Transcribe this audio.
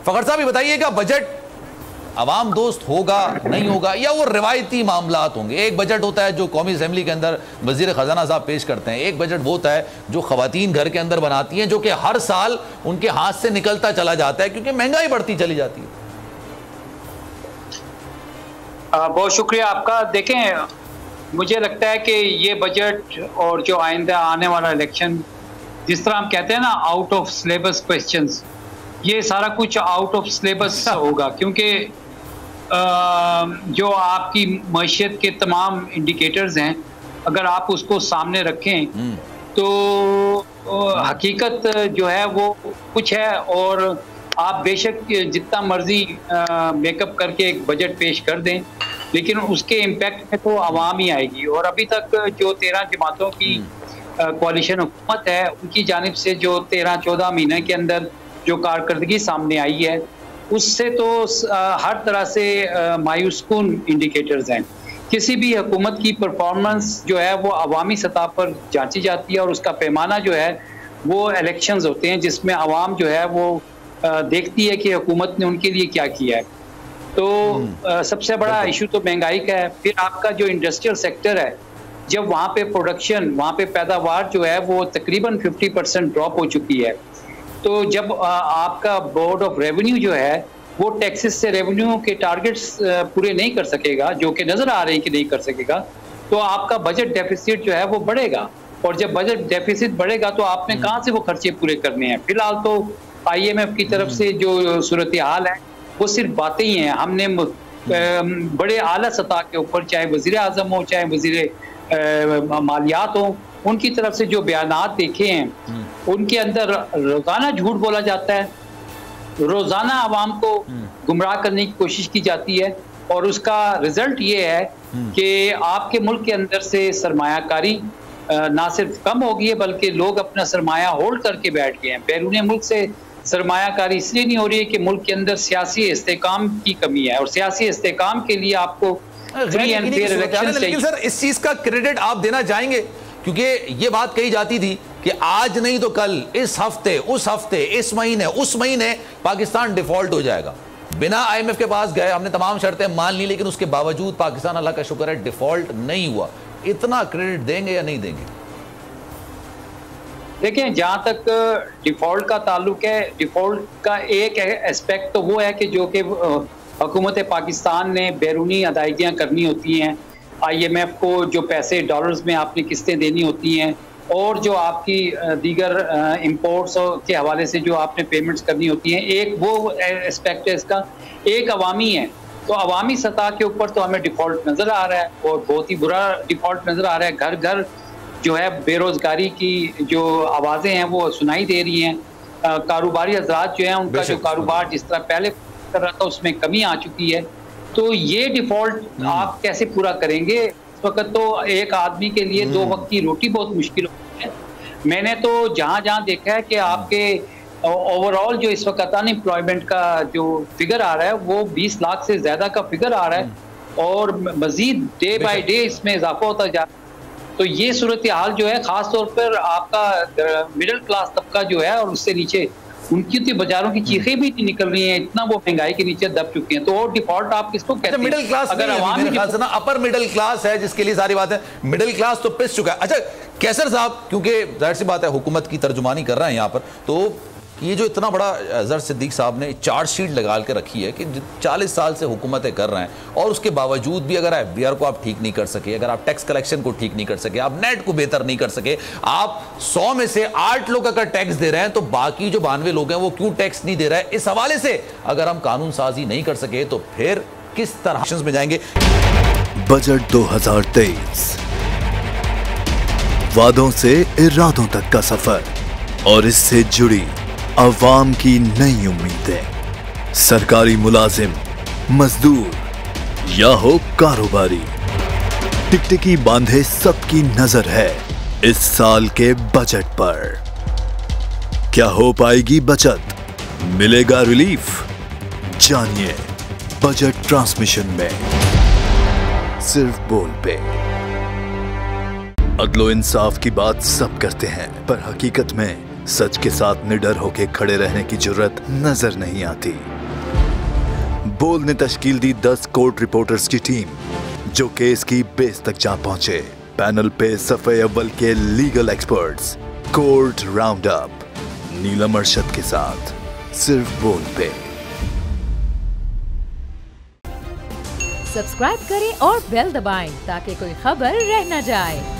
फखर साहब ये बताइएगा, बजट अवाम दोस्त होगा नहीं होगा, या वो रिवायती मामलात होंगे? एक बजट होता है जो कौमी असेंबली के अंदर वजीर खजाना साहब पेश करते हैं, एक बजट वो होता है जो खवातीन घर के अंदर बनाती हैं, जो कि हर साल उनके हाथ से निकलता चला जाता है क्योंकि महंगाई बढ़ती चली जाती है। बहुत शुक्रिया आपका। देखें, मुझे लगता है कि ये बजट और जो आइंदा आने वाला इलेक्शन, जिस तरह हम कहते हैं ना आउट ऑफ सिलेबस क्वेश्चंस, ये सारा कुछ आउट ऑफ सिलेबस होगा, क्योंकि जो आपकी मईशत के तमाम इंडिकेटर्स हैं, अगर आप उसको सामने रखें तो हकीकत जो है वो कुछ है, और आप बेशक जितना मर्जी मेकअप करके एक बजट पेश कर दें, लेकिन उसके इम्पैक्ट में तो आवाम ही आएगी। और अभी तक जो 13 जमातों की कोalition हुकूमत है, उनकी जानिब से जो 13-14 महीने के अंदर जो कारकर्दगी सामने आई है, उससे तो हर तरह से मायूसकुन इंडिकेटर्स हैं। किसी भी हुकूमत की परफॉर्मेंस जो है वो अवामी सतह पर जांची जाती है, और उसका पैमाना जो है वो इलेक्शंस होते हैं, जिसमें आवाम जो है वो देखती है कि हुकूमत ने उनके लिए क्या किया है। तो सबसे बड़ा इशू तो महंगाई का है। फिर आपका जो इंडस्ट्रियल सेक्टर है, जब वहाँ पे प्रोडक्शन, वहाँ पे पैदावार जो है वो तकरीबन 50% ड्रॉप हो चुकी है, तो जब आपका बोर्ड ऑफ रेवेन्यू जो है वो टैक्सेस से रेवेन्यू के टारगेट्स पूरे नहीं कर सकेगा, जो कि नज़र आ रहे हैं कि नहीं कर सकेगा, तो आपका बजट डेफिसिट जो है वो बढ़ेगा। और जब बजट डेफिसिट बढ़ेगा तो आपने कहाँ से वो खर्चे पूरे करने हैं? फिलहाल तो IMF की तरफ से जो सूरत हाल है वो सिर्फ बातें ही हैं। हमने बड़े आला सतह के ऊपर, चाहे वज़ीर आज़म हो, चाहे वज़ीर मालियात हो, उनकी तरफ से जो बयानात देखे हैं, उनके अंदर रोज़ाना झूठ बोला जाता है, रोज़ाना आवाम को गुमराह करने की कोशिश की जाती है, और उसका रिजल्ट ये है कि आपके मुल्क के अंदर से सरमायाकारी ना सिर्फ कम हो गई है, बल्कि लोग अपना सरमाया होल्ड करके बैठ गए हैं। बैरून मुल्क से सरमायाकारी इसलिए नहीं हो रही है कि मुल्क के अंदर सियासी इस्तेकाम की कमी है, और सियासी इस्तेकाम के लिए आपको फ्री एंड फेयर इलेक्शन चाहिए। लेकिन सर, इस चीज का क्रेडिट आप देना चाहेंगे? क्योंकि ये बात कही जाती थी कि आज नहीं तो कल, इस हफ्ते, उस हफ्ते, इस महीने, उस महीने पाकिस्तान डिफॉल्ट हो जाएगा। बिना IMF के पास गए हमने तमाम शर्तें मान ली, लेकिन उसके बावजूद पाकिस्तान, अल्लाह का शुक्र है, डिफॉल्ट नहीं हुआ। इतना क्रेडिट देंगे या नहीं देंगे? देखिए, जहाँ तक डिफॉल्ट का ताल्लुक है, डिफॉल्ट का एक एस्पेक्ट तो वो है कि जो कि हुकूमत पाकिस्तान ने बैरूनी अदायगियाँ करनी होती हैं, IMF को जो पैसे डॉलर्स में आपने किस्तें देनी होती हैं, और जो आपकी दीगर इंपोर्ट्स के हवाले से जो आपने पेमेंट्स करनी होती हैं, एक वो एस्पेक्ट है इसका। एक अवामी है, तो अवामी सतह के ऊपर तो हमें डिफ़ॉल्ट नज़र आ रहा है, और बहुत ही बुरा डिफ़ॉल्ट नज़र आ रहा है। घर घर जो है बेरोज़गारी की जो आवाज़ें हैं वो सुनाई दे रही हैं। कारोबारी हजरात जो हैं, उनका जो कारोबार जिस तरह पहले कर रहा था उसमें कमी आ चुकी है। तो ये डिफ़ॉल्ट आप कैसे पूरा करेंगे? इस वक्त तो एक आदमी के लिए 2 वक्त की रोटी बहुत मुश्किल होती है। मैंने तो जहाँ जहाँ देखा है कि आपके ओवरऑल जो इस वक्त अनएम्प्लॉयमेंट का जो फिगर आ रहा है वो 20 लाख से ज़्यादा का फिगर आ रहा है, और मज़ीद डे बाय डे इसमें इजाफा होता जा रहा है। तो ये सूरत हाल जो है, ख़ास तौर पर आपका मिडिल क्लास तबका जो है और उससे नीचे, उनकी तो बाजारों की चीखें भी नहीं निकल रही हैं, इतना वो महंगाई के नीचे दब चुके हैं। तो वो डिफॉल्ट आप किसको कहते हैं? मिडिल क्लास, अगर अपर मिडिल क्लास है जिसके लिए सारी बात है, मिडिल क्लास तो पिस चुका है। अच्छा कैसर साहब, क्योंकि जाहिर सी बात है हुकूमत की तर्जुमानी कर रहे हैं यहाँ पर, तो ये जो इतना बड़ा अजहर सिद्दीक साहब ने चार्जशीट लगा के रखी है कि 40 साल से हुकूमतें कर रहे हैं, और उसके बावजूद भी अगर FBR को आप ठीक नहीं कर सके, अगर आप टैक्स कलेक्शन को ठीक नहीं कर सके, आप नेट को बेहतर नहीं कर सके, आप 100 में से 8 लोग अगर टैक्स दे रहे हैं तो बाकी जो 92 लोग हैं वो क्यों टैक्स नहीं दे रहे हैं? इस हवाले से अगर हम कानून साजी नहीं कर सके तो फिर किस तरह में जाएंगे? बजट 2023, वादों से इरादों तक का सफर, और इससे जुड़ी अवाम की नई उम्मीदें। सरकारी मुलाजिम, मजदूर या हो कारोबारी, टिकटिकी बांधे सबकी नजर है इस साल के बजट पर। क्या हो पाएगी बचत? मिलेगा रिलीफ? जानिए बजट ट्रांसमिशन में, सिर्फ बोल पे। अदलो इंसाफ की बात सब करते हैं, पर हकीकत में सच के साथ निडर होकर खड़े रहने की जुर्रत नजर नहीं आती। बोल ने तश्कील दी 10 कोर्ट रिपोर्टर्स की टीम, जो केस की बेस तक जा पहुंचे। पैनल पे सफे अव्वल के legal experts. Court round up Neelam Arshad के साथ, सिर्फ बोल पे। सब्सक्राइब करें और बेल दबाएं ताकि कोई खबर रह न जाए।